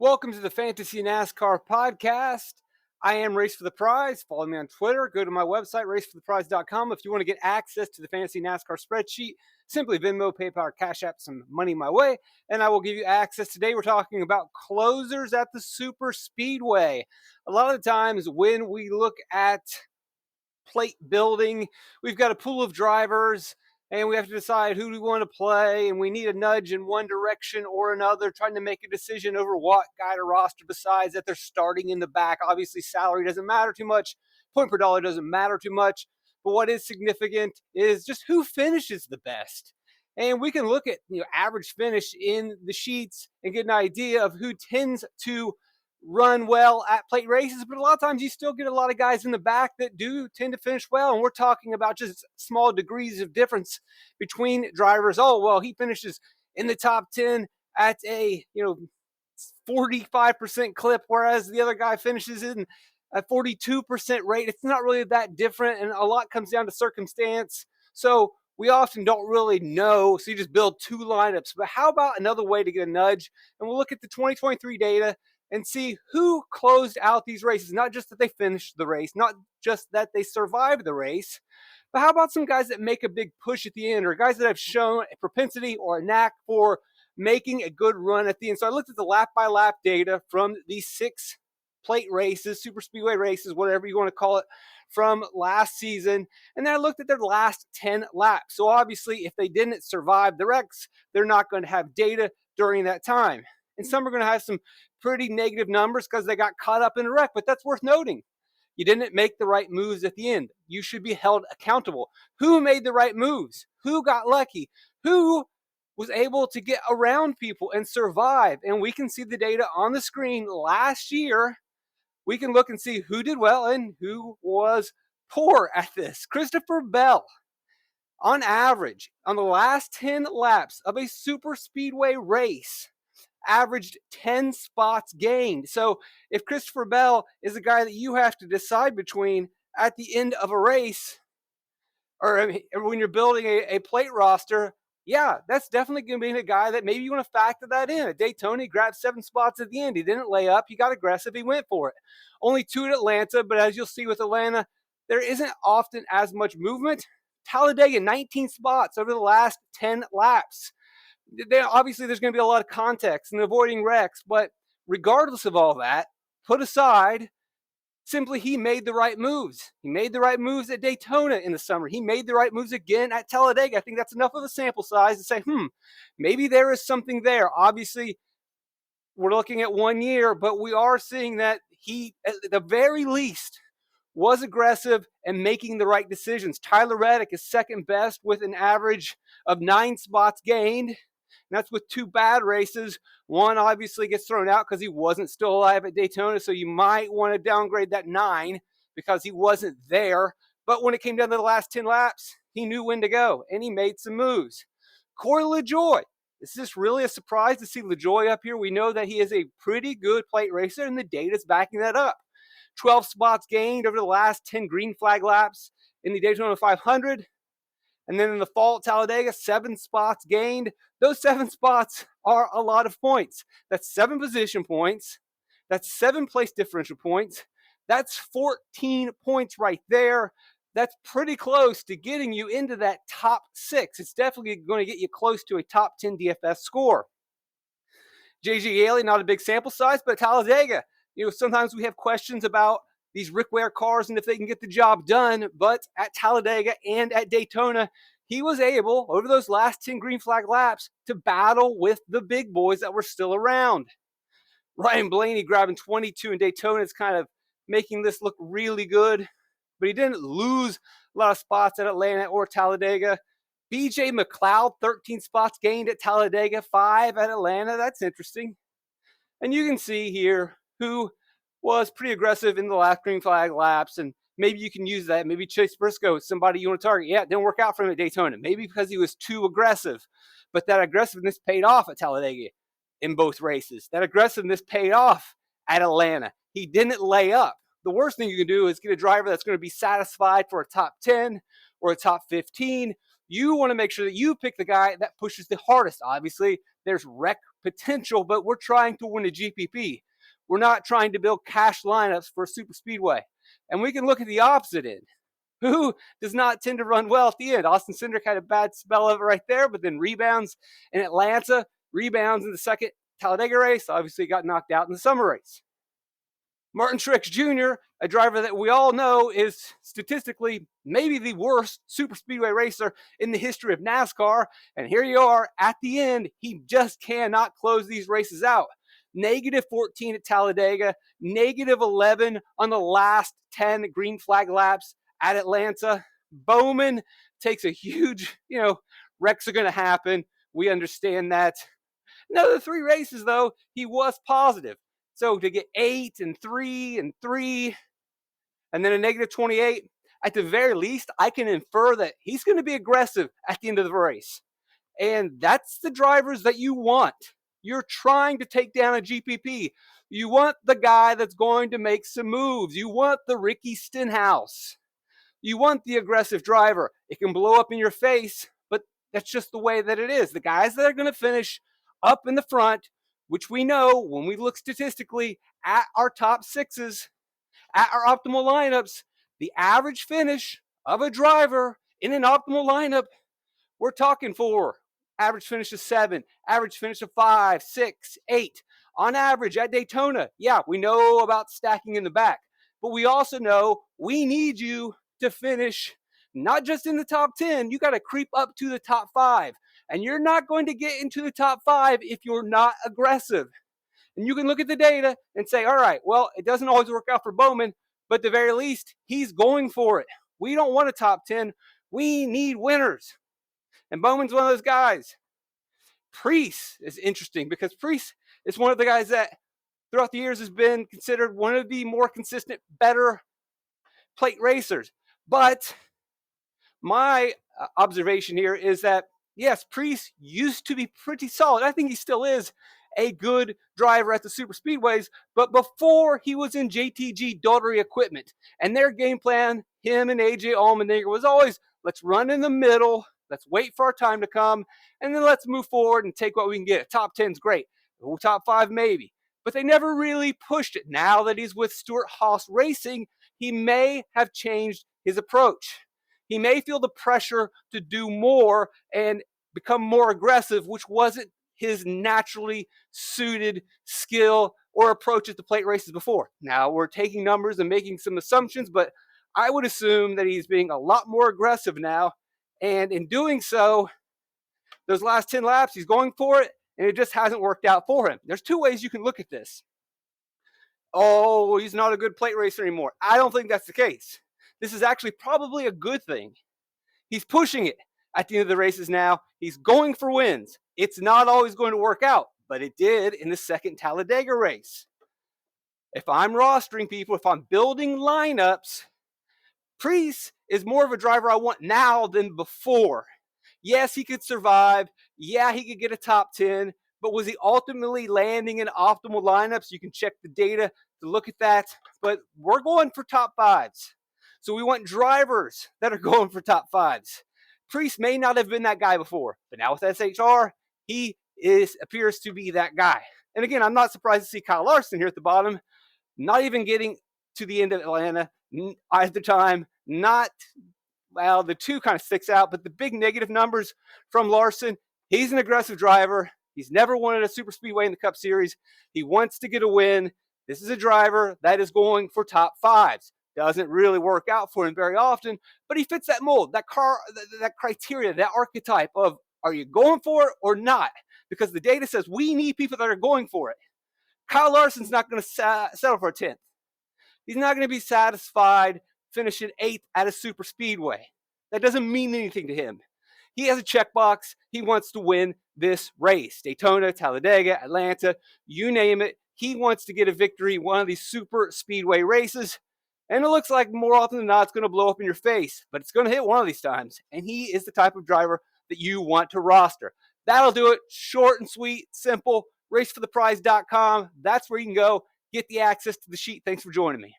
Welcome to the Fantasy NASCAR podcast. I am Race for the Prize. Follow me on Twitter. Go to my website, racefortheprize.com. If you want to get access to the Fantasy NASCAR spreadsheet, simply Venmo, PayPal, or Cash App some money my way, and I will give you access. Today we're talking about closers at the Super Speedway. A lot of the times when we look at plate building, we've got a pool of drivers and we have to decide who we want to play, and we need a nudge in one direction or another, trying to make a decision over what guy to roster, besides that they're starting in the back. Obviously, salary doesn't matter too much, point per dollar doesn't matter too much, but what is significant is just who finishes the best. And we can look at average finish in the sheets and get an idea of who tends to run well at plate races, but a lot of times you still get a lot of guys in the back that do tend to finish well, and we're talking about just small degrees of difference between drivers. Oh, well, he finishes in the top 10 at a 45% clip, whereas the other guy finishes in a 42% rate. It's not really that different, and a lot comes down to circumstance. So we often don't really know, so you just build two lineups. But how about another way to get a nudge? And we'll look at the 2023 data and see who closed out these races. Not just that they finished the race, not just that they survived the race, but how about some guys that make a big push at the end, or guys that have shown a propensity or a knack for making a good run at the end. So I looked at the lap-by-lap data from these 6 plate races, super speedway races, whatever you want to call it, from last season, and then I looked at their last 10 laps. So obviously, if they didn't survive the wrecks, they're not going to have data during that time. And some are going to have some pretty negative numbers because they got caught up in a wreck, but that's worth noting. You didn't make the right moves at the end. You should be held accountable. Who made the right moves? Who got lucky? Who was able to get around people and survive? And we can see the data on the screen last year. We can look and see who did well and who was poor at this. Christopher Bell, on average, on the last 10 laps of a super speedway race, averaged 10 spots gained. So if Christopher Bell is a guy that you have to decide between at the end of a race, or when you're building a plate roster, yeah, that's definitely going to be a guy that maybe you want to factor that in. At Daytona, he grabbed 7 spots at the end. He didn't lay up. He got aggressive. He went for it. Only 2 at Atlanta, but as you'll see with Atlanta, there isn't often as much movement. Talladega, 19 spots over the last 10 laps. Obviously, there's going to be a lot of context and avoiding wrecks, but regardless of all that, put aside, simply he made the right moves. He made the right moves at Daytona in the summer. He made the right moves again at Talladega. I think that's enough of a sample size to say, maybe there is something there. Obviously, we're looking at 1 year, but we are seeing that he, at the very least, was aggressive and making the right decisions. Tyler Reddick is second best with an average of 9 spots gained. And that's with 2 bad races. One obviously gets thrown out because he wasn't still alive at Daytona, so you might want to downgrade that 9 because he wasn't there. But when it came down to the last 10 laps, he knew when to go, and he made some moves. Corey LaJoie. Is this really a surprise to see LaJoie up here? We know that he is a pretty good plate racer, and the data's backing that up. 12 spots gained over the last 10 green flag laps in the Daytona 500. And then in the fall at Talladega, 7 spots gained. Those 7 spots are a lot of points. That's 7 position points. That's 7 place differential points. That's 14 points right there. That's pretty close to getting you into that top 6. It's definitely going to get you close to a top 10 DFS score. J.G. Yaley, not a big sample size, but Talladega. Sometimes we have questions about these Rick Ware cars and if they can get the job done, but at Talladega and at Daytona, he was able, over those last 10 green flag laps, to battle with the big boys that were still around. Ryan Blaney grabbing 22 in Daytona is kind of making this look really good, but he didn't lose a lot of spots at Atlanta or Talladega. BJ McLeod, 13 spots gained at Talladega, 5 at Atlanta. That's interesting. And you can see here who was pretty aggressive in the last green flag laps, and maybe you can use that. Maybe Chase Briscoe is somebody you want to target. Yeah, it didn't work out for him at Daytona. Maybe because he was too aggressive, but that aggressiveness paid off at Talladega in both races. That aggressiveness paid off at Atlanta. He didn't lay up. The worst thing you can do is get a driver that's going to be satisfied for a top 10 or a top 15. You want to make sure that you pick the guy that pushes the hardest. Obviously, there's wreck potential, but we're trying to win a GPP. We're not trying to build cash lineups for a super speedway. And we can look at the opposite end. Who does not tend to run well at the end? Austin Cindric had a bad spell of it right there, but then rebounds in Atlanta, rebounds in the second Talladega race, obviously got knocked out in the summer race. Martin Truex Jr., a driver that we all know is statistically maybe the worst super speedway racer in the history of NASCAR. And here you are at the end. He just cannot close these races out. -14 at Talladega, -11 on the last 10 green flag laps at Atlanta. Bowman takes a huge, wrecks are going to happen. We understand that. Another 3 races, though, he was positive. So to get 8 and 3 and 3, and then a -28, at the very least, I can infer that he's going to be aggressive at the end of the race. And that's the drivers that you want. You're trying to take down a GPP. You want the guy that's going to make some moves. You want the Ricky Stenhouse. You want the aggressive driver. It can blow up in your face, but that's just the way that it is. The guys that are going to finish up in the front, which we know when we look statistically at our top 6s, at our optimal lineups, the average finish of a driver in an optimal lineup, we're talking for average finish of 7, average finish of 5, 6, 8. On average at Daytona, yeah, we know about stacking in the back, but we also know we need you to finish not just in the top 10, you got to creep up to the top 5. And you're not going to get into the top 5 if you're not aggressive. And you can look at the data and say, all right, well, it doesn't always work out for Bowman, but at the very least, he's going for it. We don't want a top 10. We need winners. And Bowman's one of those guys. Preece is interesting because Preece is one of the guys that throughout the years has been considered one of the more consistent, better plate racers. But my observation here is that, yes, Preece used to be pretty solid. I think he still is a good driver at the super speedways, but before he was in JTG Daugherty Equipment, and their game plan, him and AJ Allmendinger, was always, let's run in the middle, let's wait for our time to come, and then let's move forward and take what we can get. Top 10's great. Top 5 maybe. But they never really pushed it. Now that he's with Stewart-Haas Racing, he may have changed his approach. He may feel the pressure to do more and become more aggressive, which wasn't his naturally suited skill or approach at the plate races before. Now we're taking numbers and making some assumptions, but I would assume that he's being a lot more aggressive now. And in doing so, those last 10 laps, he's going for it, and it just hasn't worked out for him. There's 2 ways you can look at this. Oh, he's not a good plate racer anymore. I don't think that's the case. This is actually probably a good thing. He's pushing it at the end of the races now. He's going for wins. It's not always going to work out, but it did in the second Talladega race. If I'm rostering people, if I'm building lineups, Preece is more of a driver I want now than before. Yes, he could survive. Yeah, he could get a top 10, but was he ultimately landing in optimal lineups? You can check the data to look at that, but we're going for top 5s. So we want drivers that are going for top 5s. Preece may not have been that guy before, but now with SHR, he appears to be that guy. And again, I'm not surprised to see Kyle Larson here at the bottom, not even getting to the end of Atlanta at the time. Well, the 2 kind of sticks out, but the big negative numbers from Larson, he's an aggressive driver. He's never won at a super speedway in the Cup Series. He wants to get a win. This is a driver that is going for top 5s. Doesn't really work out for him very often, but he fits that mold, that criteria, that archetype of, are you going for it or not? Because the data says we need people that are going for it. Kyle Larson's not going to settle for a 10th. He's not going to be satisfied finishing 8th at a super speedway. That doesn't mean anything to him. He has a checkbox. He wants to win this race. Daytona, Talladega, Atlanta, you name it. He wants to get a victory in one of these super speedway races. And it looks like more often than not, it's going to blow up in your face. But it's going to hit one of these times. And he is the type of driver that you want to roster. That'll do it. Short and sweet, simple. Racefortheprize.com. That's where you can go. Get the access to the sheet. Thanks for joining me.